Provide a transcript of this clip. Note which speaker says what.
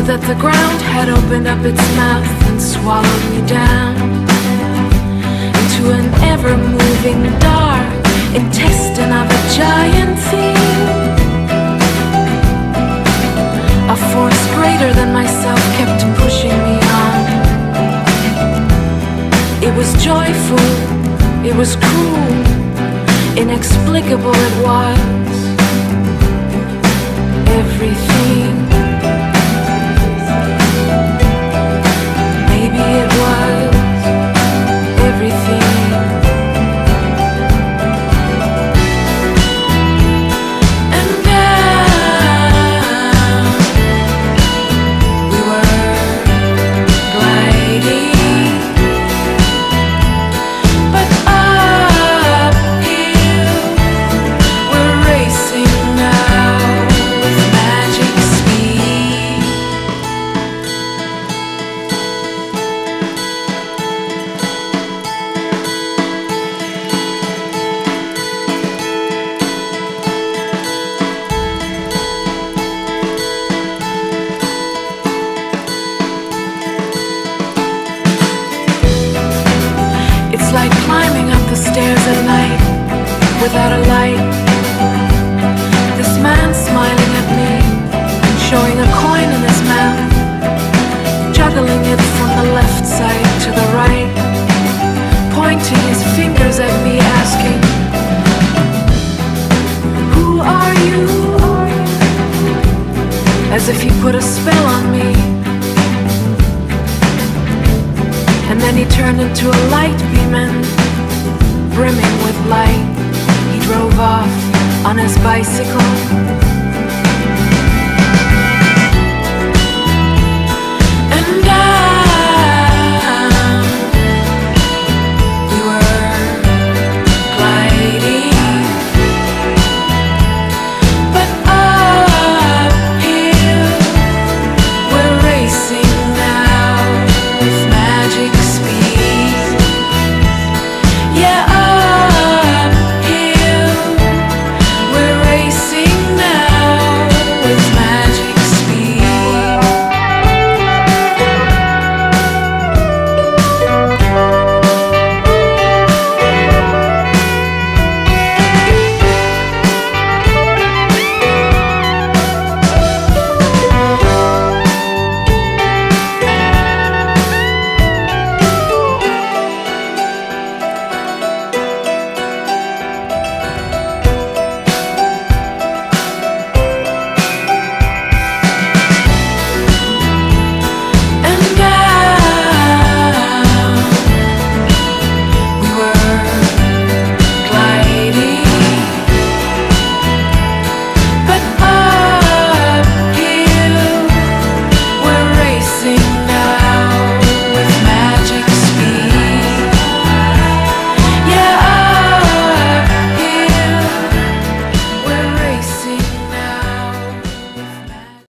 Speaker 1: that the ground had opened up its mouth and swallowed me down into an ever-moving dark intestine of a giant thing. A force greater than myself kept pushing me on. It was joyful, it was cruel, inexplicable it was. Everything. Maybe it was everything. And down we were gliding, but uphill we're racing now with magic speed. It's like climbing up the stairs at night without a light. This man smiling at me, showing a coin in his mouth, juggling it from the left side to the right, pointing his fingers at me, asking, "Who are you?" As if he put a spell on me. And then he turned into a light beam and, brimming with light, he drove off on his bicycle.